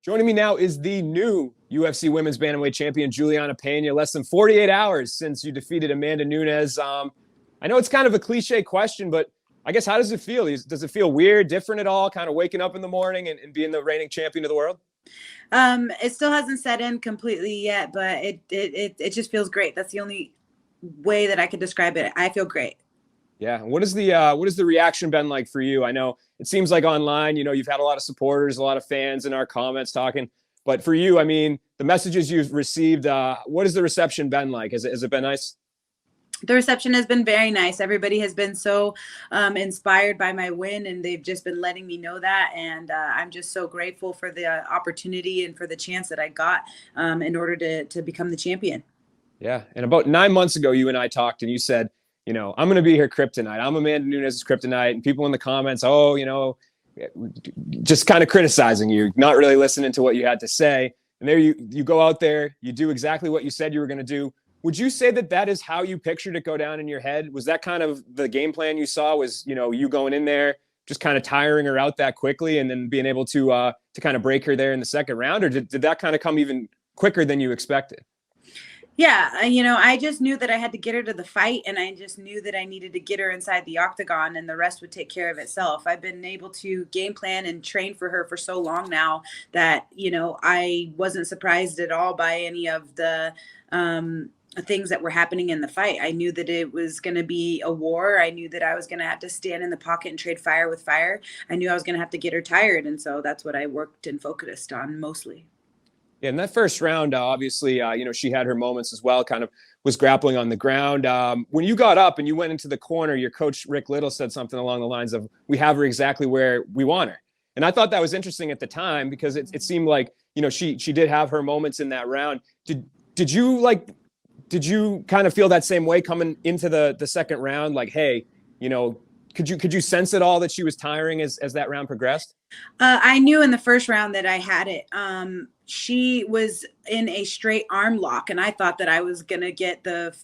Joining me now is the new UFC Women's Bantamweight Champion, Julianna Pen. Less than 48 hours since you defeated Amanda Nunes. I know it's kind of a cliche question, but I guess how does it feel? Does it feel weird, different at all, kind of waking up in the morning and being the reigning champion of the world? It still hasn't set in completely yet, but it just feels great. That's the only way that I could describe it. I feel great. Yeah. What is the reaction been like for you? I know it seems like online, you've had a lot of supporters, a lot of fans in our comments talking, but for you, I mean, the messages you've received, what has the reception been like? Has it been nice? The reception has been very nice. Everybody has been so inspired by my win, and they've just been letting me know that. And I'm just so grateful for the opportunity and for the chance that I got in order to become the champion. Yeah. And about 9 months ago, you and I talked and you said, I'm going to be her kryptonite. I'm Amanda Nunes' kryptonite. And people in the comments, just kind of criticizing you, not really listening to what you had to say. And there you go out there, you do exactly what you said you were going to do. Would you say that is how you pictured it go down in your head? Was that kind of the game plan you saw, was, you going in there, just kind of tiring her out that quickly and then being able to kind of break her there in the second round? Or did that kind of come even quicker than you expected? Yeah, I just knew that I had to get her to the fight, and I just knew that I needed to get her inside the octagon, and the rest would take care of itself. I've been able to game plan and train for her for so long now that, I wasn't surprised at all by any of the things that were happening in the fight. I knew that it was going to be a war. I knew that I was going to have to stand in the pocket and trade fire with fire. I knew I was going to have to get her tired, and so that's what I worked and focused on mostly. Yeah, in that first round, obviously, she had her moments as well, kind of was grappling on the ground. When you got up and you went into the corner, your coach, Rick Little, said something along the lines of, "We have her exactly where we want her." And I thought that was interesting at the time because it seemed like, she did have her moments in that round. Did you kind of feel that same way coming into the second round? Like, hey, could you sense it all that she was tiring as that round progressed? I knew in the first round that I had it. She was in a straight arm lock, and I thought that I was going to get the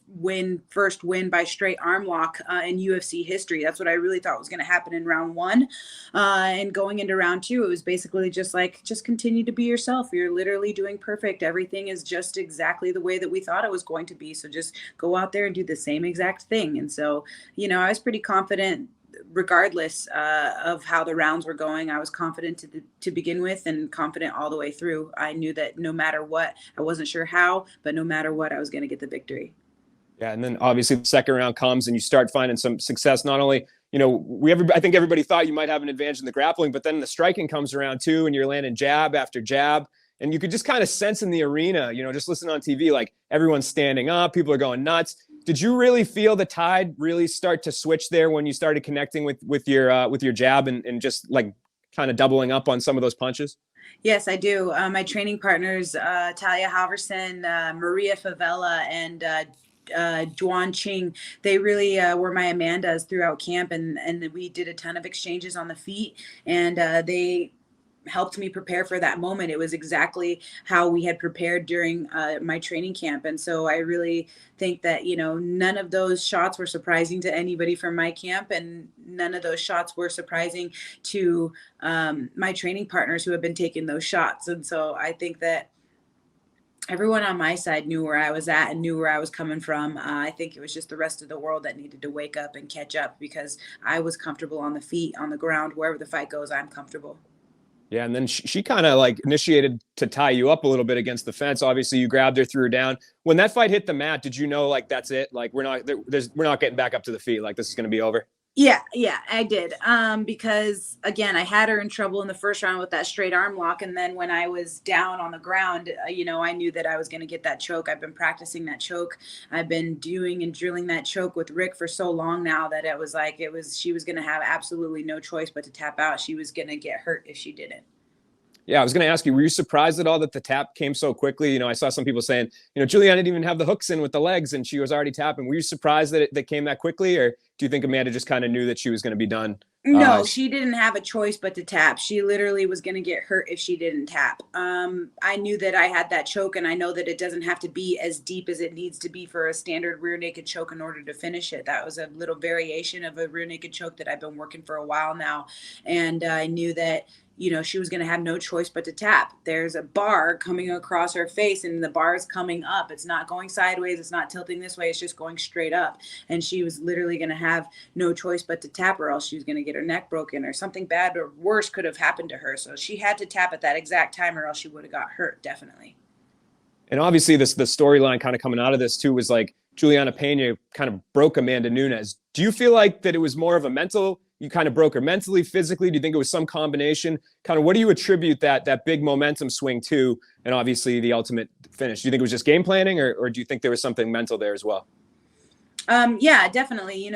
first win by straight arm lock in UFC history. That's what I really thought was going to happen in round one. And going into round two, it was basically just continue to be yourself. You're literally doing perfect. Everything is just exactly the way that we thought it was going to be. So just go out there and do the same exact thing. And so, I was pretty confident regardless of how the rounds were going. I was confident to begin with and confident all the way through. I knew that no matter what, I wasn't sure how, but no matter what, I was going to get the victory. Yeah. And then obviously the second round comes and you start finding some success. Not only, I think everybody thought you might have an advantage in the grappling, but then the striking comes around too, and you're landing jab after jab. And you could just kind of sense in the arena, just listening on TV, like everyone's standing up, people are going nuts. Did you really feel the tide really start to switch there when you started connecting with your jab and just like kind of doubling up on some of those punches? Yes, I do. My training partners, Kayla Harrison, Maria Favela, and Juan Ching, they really were my Amandas throughout camp, and we did a ton of exchanges on the feet, and they helped me prepare for that moment. It was exactly how we had prepared during my training camp. And so I really think that, none of those shots were surprising to anybody from my camp, and none of those shots were surprising to my training partners who have been taking those shots. And so I think that everyone on my side knew where I was at and knew where I was coming from. I think it was just the rest of the world that needed to wake up and catch up, because I was comfortable on the feet, on the ground, wherever the fight goes, I'm comfortable. Yeah, and then she kind of like initiated to tie you up a little bit against the fence. Obviously, you grabbed her, threw her down. When that fight hit the mat, did you know like that's it? Like we're not getting back up to the feet. Like this is going to be over. Yeah, I did. Because again, I had her in trouble in the first round with that straight arm lock. And then when I was down on the ground, I knew that I was going to get that choke. I've been practicing that choke. I've been doing and drilling that choke with Rick for so long now that she was going to have absolutely no choice but to tap out. She was going to get hurt if she didn't. Yeah, I was going to ask you, were you surprised at all that the tap came so quickly? I saw some people saying, Julianna didn't even have the hooks in with the legs and she was already tapping. Were you surprised that it came that quickly, or do you think Amanda just kind of knew that she was going to be done? No, she didn't have a choice but to tap. She literally was going to get hurt if she didn't tap. I knew that I had that choke, and I know that it doesn't have to be as deep as it needs to be for a standard rear naked choke in order to finish it. That was a little variation of a rear naked choke that I've been working for a while now. And I knew that, she was going to have no choice but to tap. There's a bar coming across her face, and the bar is coming up. It's not going sideways. It's not tilting this way. It's just going straight up. And she was literally going to have no choice but to tap, or else she was going to get her neck broken, or something bad or worse could have happened to her. So she had to tap at that exact time, or else she would have got hurt, definitely. And obviously the storyline kind of coming out of this too was like Julianna Pena kind of broke Amanda Nunes. Do you feel like that it was more of a mental, you kind of broke her mentally, physically? Do you think it was some combination? Kind of what do you attribute that big momentum swing to, and obviously the ultimate finish? Do you think it was just game planning, or do you think there was something mental there as well? Yeah, definitely.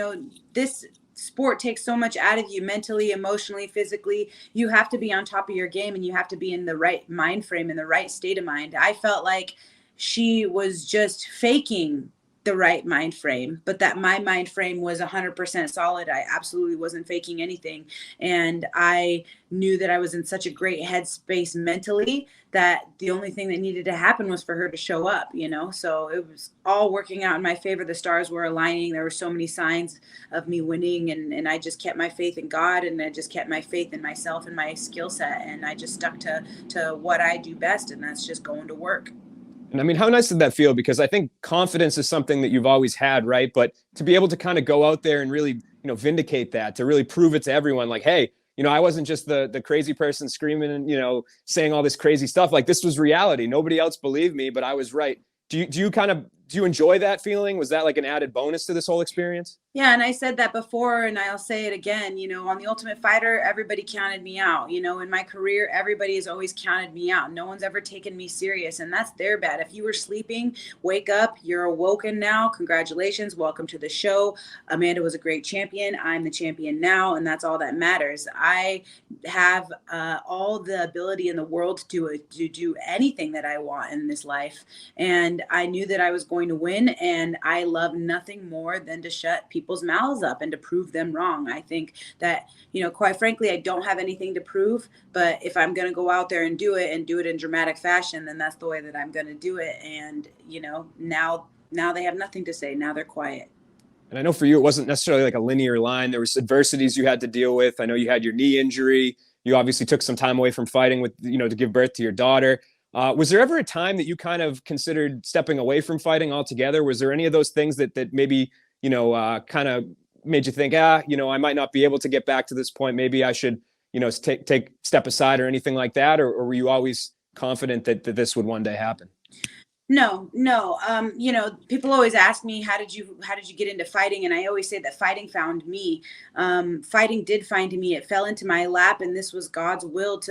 This sport takes so much out of you mentally, emotionally, physically. You have to be on top of your game, and you have to be in the right mind frame, in the right state of mind. I felt like she was just faking the right mind frame, but that my mind frame was 100% solid. I absolutely wasn't faking anything. And I knew that I was in such a great headspace mentally that the only thing that needed to happen was for her to show up, So it was all working out in my favor. The stars were aligning. There were so many signs of me winning, and I just kept my faith in God, and I just kept my faith in myself and my skill set. And I just stuck to what I do best, and that's just going to work. And I mean, how nice did that feel? Because I think confidence is something that you've always had, right? But to be able to kind of go out there and really, vindicate that, to really prove it to everyone, like, hey, I wasn't just the crazy person screaming and, saying all this crazy stuff. Like, this was reality. Nobody else believed me, but I was right. Do you enjoy that feeling? Was that like an added bonus to this whole experience? Yeah, and I said that before, and I'll say it again. On The Ultimate Fighter, everybody counted me out. In my career, everybody has always counted me out. No one's ever taken me serious, and that's their bad. If you were sleeping, wake up. You're awoken now. Congratulations. Welcome to the show. Amanda was a great champion. I'm the champion now, and that's all that matters. I have all the ability in the world to do anything that I want in this life, and I knew that I was going to win, and I love nothing more than to shut people's mouths up and to prove them wrong. I think that, quite frankly, I don't have anything to prove, but if I'm going to go out there and do it in dramatic fashion, then that's the way that I'm going to do it. And, now they have nothing to say. Now they're quiet. And I know for you, it wasn't necessarily like a linear line. There was adversities you had to deal with. I know you had your knee injury. You obviously took some time away from fighting with, to give birth to your daughter. Was there ever a time that you kind of considered stepping away from fighting altogether? Was there any of those things that maybe, kind of made you think, I might not be able to get back to this point. Maybe I should, take step aside or anything like that? Or were you always confident that this would one day happen? No. People always ask me, how did you get into fighting? And I always say that fighting found me. Fighting did find me. It fell into my lap, and this was God's will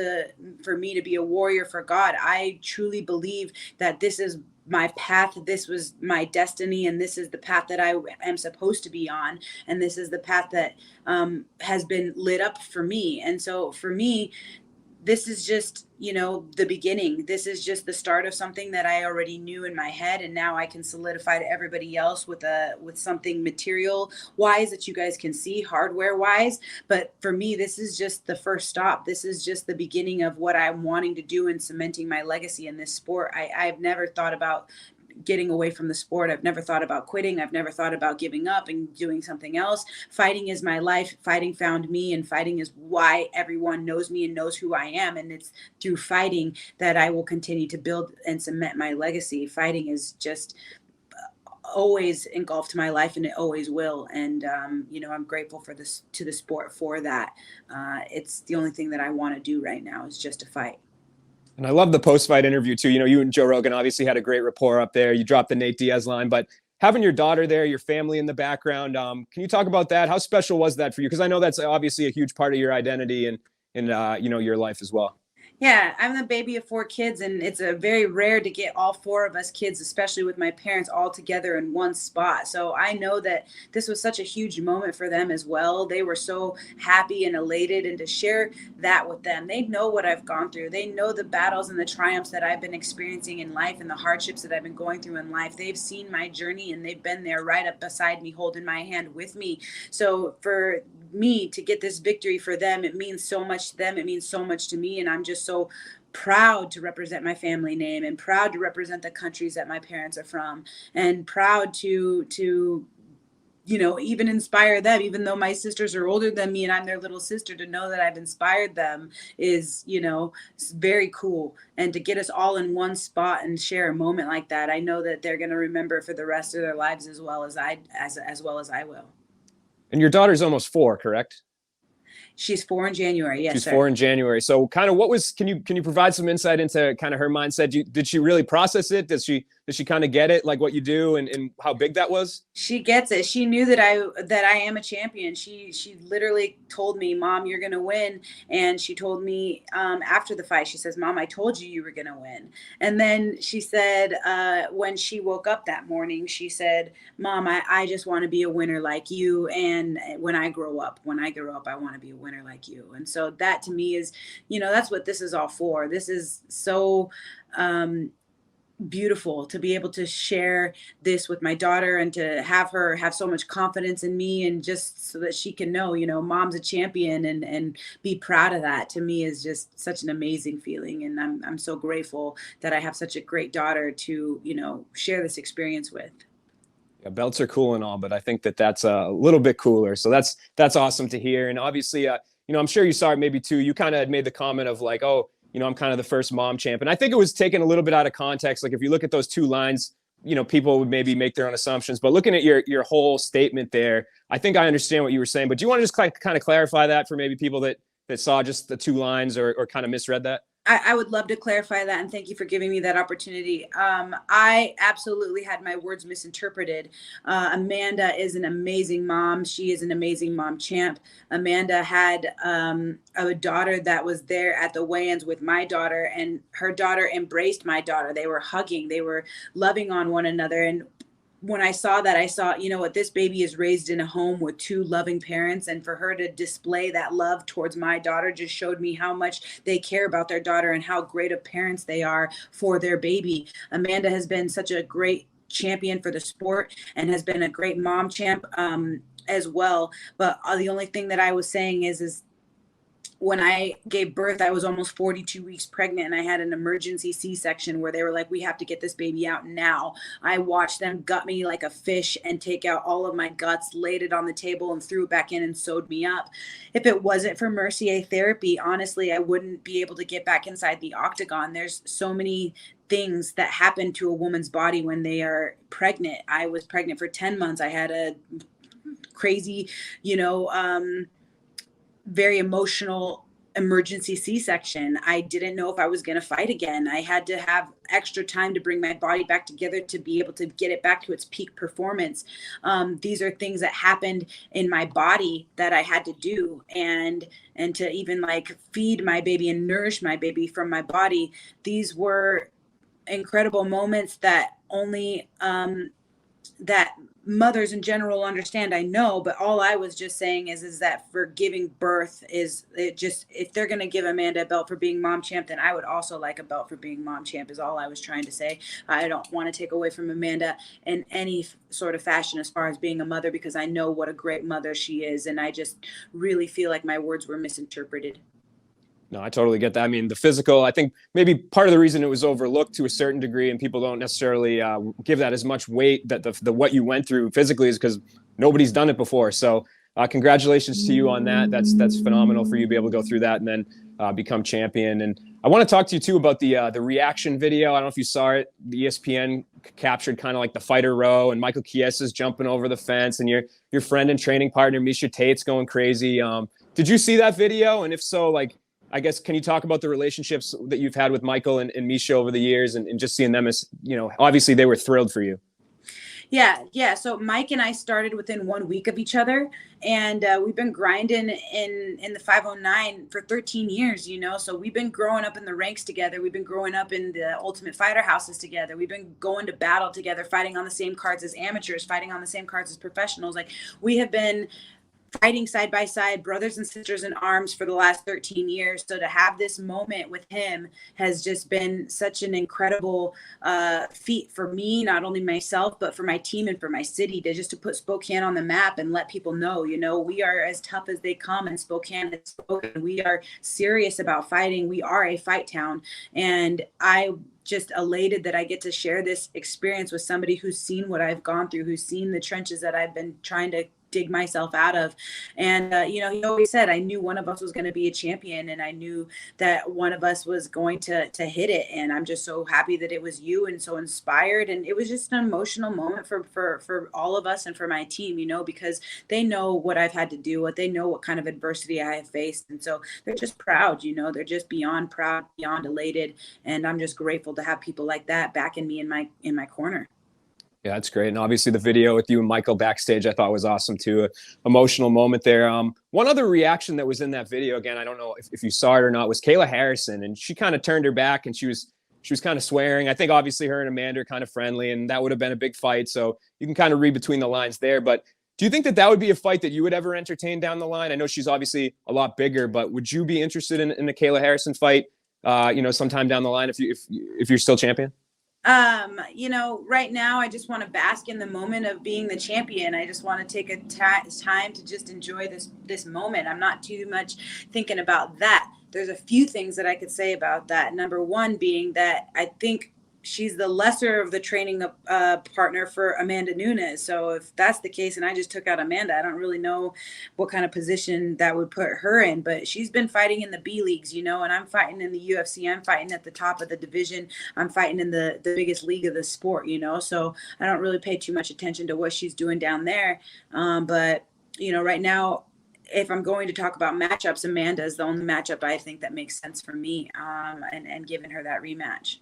for me to be a warrior for God. I truly believe that this is my path. This was my destiny, and this is the path that I am supposed to be on. And this is the path that has been lit up for me. And so for me, this is just, the beginning. This is just the start of something that I already knew in my head. And now I can solidify to everybody else with something material wise that you guys can see, hardware wise. But for me, this is just the first stop. This is just the beginning of what I'm wanting to do in cementing my legacy in this sport. I've never thought about getting away from the sport. I've never thought about quitting. I've never thought about giving up and doing something else. Fighting is my life. Fighting found me, and fighting is why everyone knows me and knows who I am. And it's through fighting that I will continue to build and cement my legacy. Fighting is just always engulfed my life, and it always will. And, I'm grateful to the sport for that. It's the only thing that I want to do right now is just to fight. And I love the post-fight interview too. You and Joe Rogan obviously had a great rapport up there. You dropped the Nate Diaz line, but having your daughter there, your family in the background, can you talk about that? How special was that for you? Because I know that's obviously a huge part of your identity and your life as well. Yeah, I'm the baby of 4 kids, and it's a very rare to get all 4 of us kids, especially with my parents, all together in one spot. So I know that this was such a huge moment for them as well. They were so happy and elated, and to share that with them, they know what I've gone through. They know the battles and the triumphs that I've been experiencing in life and the hardships that I've been going through in life. They've seen my journey, and they've been there right up beside me, holding my hand with me. So for me to get this victory for them, it means so much to them, it means so much to me, and I'm just so proud to represent my family name, and proud to represent the countries that my parents are from, and proud to even inspire them, even though my sisters are older than me and I'm their little sister. To know that I've inspired them is, very cool. And to get us all in one spot and share a moment like that, I know that they're going to remember for the rest of their lives as well as I will. And your daughter's almost 4, correct? She's 4 in January. Yes, She's sir. 4 in January. So kind of can you provide some insight into kind of her mindset? Did she really process it? Does she kind of get it, like what you do and how big that was? She gets it. She knew that I am a champion. She literally told me, "Mom, you're gonna win." And she told me after the fight, she says, "Mom, I told you were gonna win." And then she said, when she woke up that morning, she said, "Mom, I just want to be a winner like you. And when I grow up, I want to be a winner like you." And so that to me is, that's what this is all for. This is so beautiful to be able to share this with my daughter, and to have her have so much confidence in me, and just so that she can know, mom's a champion, and be proud of that. To me is just such an amazing feeling, and I'm so grateful that I have such a great daughter to share this experience with. Yeah, belts are cool and all, but I think that's a little bit cooler. So that's awesome to hear. And obviously, I'm sure you saw it maybe too. You kind of had made the comment of like, oh, I'm kind of the first mom champ. And I think it was taken a little bit out of context. Like if you look at those 2 lines, people would maybe make their own assumptions. But looking at your whole statement there, I think I understand what you were saying. But do you want to just kind of clarify that for maybe people that saw just the 2 lines or kind of misread that? I would love to clarify that, and thank you for giving me that opportunity. I absolutely had my words misinterpreted. Amanda is an amazing mom. She is an amazing mom champ. Amanda had a daughter that was there at the weigh-ins with my daughter, and her daughter embraced my daughter. They were hugging, they were loving on one another. And when I saw that, I saw, what, this baby is raised in a home with 2 loving parents, and for her to display that love towards my daughter just showed me how much they care about their daughter and how great of parents they are for their baby. Amanda has been such a great champion for the sport, and has been a great mom champ as well. But the only thing that I was saying is when I gave birth, I was almost 42 weeks pregnant, and I had an emergency C-section where they were like, "We have to get this baby out now." I watched them gut me like a fish and take out all of my guts, laid it on the table, and threw it back in and sewed me up. If it wasn't for Mercier therapy, honestly, I wouldn't be able to get back inside the octagon. There's so many things that happen to a woman's body when they are pregnant. I was pregnant for 10 months. I had a crazy, very emotional emergency C-section. I didn't know if I was going to fight again. I had to have extra time to bring my body back together to be able to get it back to its peak performance. These are things that happened in my body that I had to do, and to even like feed my baby and nourish my baby from my body. These were incredible moments that only that mothers in general understand, I know. But all I was just saying is that for giving birth, is it just, if they're going to give Amanda a belt for being mom champ, then I would also like a belt for being mom champ, is all I was trying to say. I don't want to take away from Amanda in any sort of fashion as far as being a mother, because I know what a great mother she is, and I just really feel like my words were misinterpreted. No, I totally get that. I mean, the physical, I think maybe part of the reason it was overlooked to a certain degree and people don't necessarily give that as much weight, that the what you went through physically, is because nobody's done it before. So congratulations to you on that. That's phenomenal for you to be able to go through that and then become champion. And I want to talk to you too about the reaction video. I don't know if you saw it. The ESPN captured kind of like the fighter row, and Michael Chiesa's jumping over the fence, and your friend and training partner Misha Tate's going crazy. Did you see that video? And if so, like, I guess, can you talk about the relationships that you've had with Michael and Misha over the years, and just seeing them as, obviously they were thrilled for you. Yeah. So Mike and I started within 1 week of each other, and we've been grinding in the 509 for 13 years. So we've been growing up in the ranks together. We've been growing up in the Ultimate Fighter houses together. We've been going to battle together, fighting on the same cards as amateurs, fighting on the same cards as professionals. Like, we have been fighting side by side, brothers and sisters in arms, for the last 13 years. So to have this moment with him has just been such an incredible feat for me, not only myself, but for my team and for my city, to put Spokane on the map and let people know, we are as tough as they come in Spokane. We are serious about fighting. We are a fight town. And I just elated that I get to share this experience with somebody who's seen what I've gone through, who's seen the trenches that I've been trying to dig myself out of. And he always said, I knew one of us was going to be a champion, and I knew that one of us was going to hit it. And I'm just so happy that it was you, and so inspired. And it was just an emotional moment for all of us and for my team, because they know what I've had to do, they know what kind of adversity I have faced. And so they're just proud, they're just beyond proud, beyond elated. And I'm just grateful to have people like that backing me in my corner. Yeah, that's great. And obviously the video with you and Michael backstage, I thought was awesome too. A emotional moment there. One other reaction that was in that video, again, I don't know if you saw it or not, was Kayla Harrison. And she kind of turned her back and she was kind of swearing. I think obviously her and Amanda are kind of friendly, and that would have been a big fight. So you can kind of read between the lines there. But do you think that would be a fight that you would ever entertain down the line? I know she's obviously a lot bigger, but would you be interested in the Kayla Harrison fight, sometime down the line if you're still champion? Right now I just want to bask in the moment of being the champion. I just want to take a time to just enjoy this moment. I'm not too much thinking about that. There's a few things that I could say about that. Number one being that I think she's the lesser of the training partner for Amanda Nunes. So if that's the case, and I just took out Amanda, I don't really know what kind of position that would put her in, but she's been fighting in the B leagues, and I'm fighting in the UFC. I'm fighting at the top of the division. I'm fighting in the biggest league of the sport, so I don't really pay too much attention to what she's doing down there. But right now, if I'm going to talk about matchups, Amanda is the only matchup I think that makes sense for me, and giving her that rematch.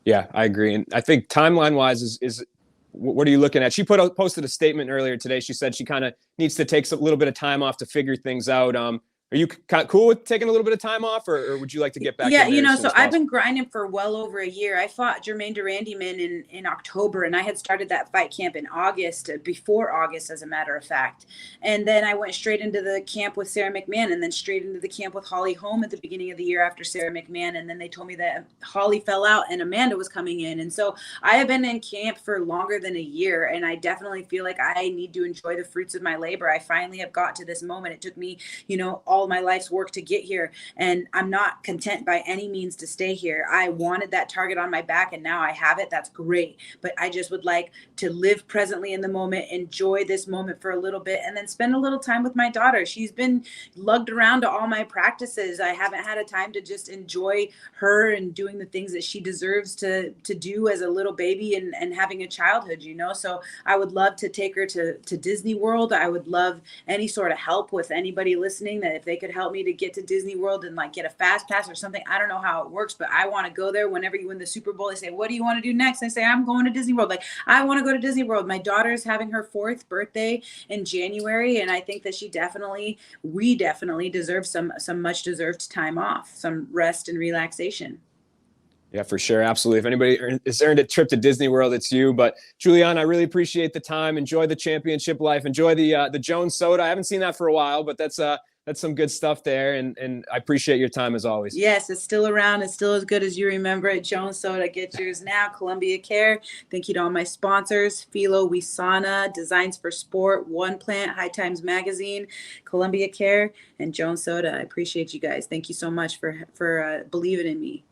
Yeah, I agree. And I think timeline wise is what are you looking at? She posted a statement earlier today. She said she kind of needs to take a little bit of time off to figure things out. Are you kind of cool with taking a little bit of time off, or would you like to get back in there? So I've been grinding for well over a year. I fought Jermaine Durandyman in October, and I had started that fight camp in August, before August, as a matter of fact. And then I went straight into the camp with Sarah McMahon, and then straight into the camp with Holly Holm at the beginning of the year after Sarah McMahon. And then they told me that Holly fell out and Amanda was coming in. And so I have been in camp for longer than a year, and I definitely feel like I need to enjoy the fruits of my labor. I finally have got to this moment. It took me, all my life's work to get here, and I'm not content by any means to stay here. I wanted that target on my back, and now I have it. That's great, but I just would like to live presently in the moment, enjoy this moment for a little bit, and then spend a little time with my daughter. She's been lugged around to all my practices. I haven't had a time to just enjoy her and doing the things that she deserves to do as a little baby and having a childhood, so I would love to take her to Disney World. I would love any sort of help with anybody listening, that if they could help me to get to Disney World and get a fast pass or something. I don't know how it works, but I want to go there. Whenever you win the Super Bowl, they say, what do you want to do next? I say, I'm going to Disney World. I want to go to Disney World. My daughter's having her 4th birthday in January, and I think that we definitely deserve some much deserved time off, some rest and relaxation. Yeah, for sure. Absolutely. If anybody has earned a trip to Disney World, it's you. But Julianna, I really appreciate the time. Enjoy the championship life. Enjoy the Jones soda. I haven't seen that for a while, but that's some good stuff there. And I appreciate your time as always. Yes, it's still around. It's still as good as you remember it. Jones Soda, get yours now. Columbia Care. Thank you to all my sponsors. Philo, Wisana, Designs for Sport, One Plant, High Times Magazine, Columbia Care, and Jones Soda. I appreciate you guys. Thank you so much for believing in me.